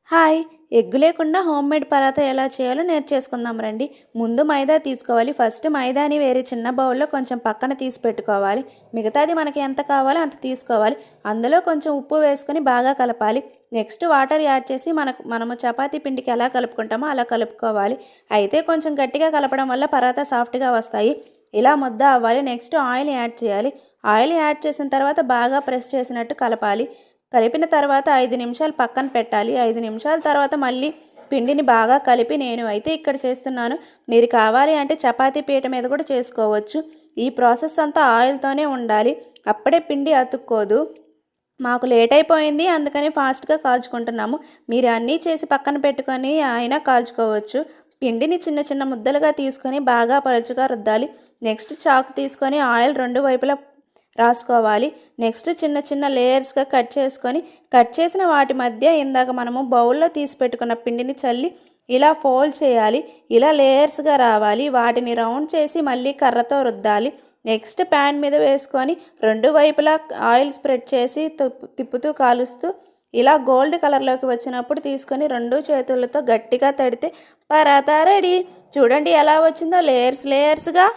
Hi, egg లేకుండా home made paratha ఎలా చేయాలో నేర్చేసుకుందాం రండి. ముందు మైదా తీసుకోవాలి. ఫస్ట్ మైదాని వేరే చిన్న బౌల్లో కొంచెం పక్కన తీసి పెట్టుకోవాలి. మిగతాది మనకి ఎంత కావాలో అంత తీసుకోవాలి. అందులో కొంచెం ఉప్పు వేసుకొని బాగా కలపాలి. నెక్స్ట్ వాటర్ యాడ్ చేసి మనము చపాతీ పిండికి ఎలా కలుపుకుంటామో అలా కలుపుకోవాలి. అయితే కొంచెం గట్టిగా కలపడం వల్ల పరాతా సాఫ్ట్గా వస్తాయి. ఇలా ముద్ద అవ్వాలి. నెక్స్ట్ ఆయిల్ యాడ్ చేయాలి. ఆయిల్ యాడ్ చేసిన తర్వాత బాగా ప్రెస్ చేసినట్టు కలపాలి. కలిపిన తర్వాత 5 నిమిషాలు పక్కన పెట్టాలి. 5 నిమిషాల తర్వాత మళ్ళీ పిండిని బాగా కలిపి నేను అయితే ఇక్కడ చేస్తున్నాను. మీరు కావాలి అంటే చపాతీ పీట మీద కూడా చేసుకోవచ్చు. ఈ ప్రాసెస్ అంతా ఆయిల్తోనే ఉండాలి. అప్పుడే పిండి అతుక్కోదు. మాకు లేట్ అయిపోయింది, అందుకని ఫాస్ట్గా కాల్చుకుంటున్నాము. మీరు అన్నీ చేసి పక్కన పెట్టుకొని అయినా కాల్చుకోవచ్చు. పిండిని చిన్న చిన్న ముద్దలుగా తీసుకొని బాగా పలుచగా రుద్దాలి. నెక్స్ట్ చాకు తీసుకొని ఆయిల్ 2 వైపులా రాసుకోవాలి. నెక్స్ట్ చిన్న చిన్న లేయర్స్గా కట్ చేసిన వాటి మధ్య ఇందాక మనము బౌల్లో తీసి పెట్టుకున్న పిండిని చల్లి ఇలా ఫోల్డ్ చేయాలి. ఇలా లేయర్స్గా రావాలి. వాటిని రౌండ్ చేసి మళ్ళీ కర్రతో రుద్దాలి. నెక్స్ట్ ప్యాన్ మీద వేసుకొని 2 వైపులా ఆయిల్ స్ప్రెడ్ చేసి తిప్పుతూ కాలుస్తూ ఇలా గోల్డ్ కలర్లోకి వచ్చినప్పుడు తీసుకొని 2 చేతులతో గట్టిగా తడితే పరాతా రెడీ. చూడండి ఎలా వచ్చిందో, లేయర్స్గా.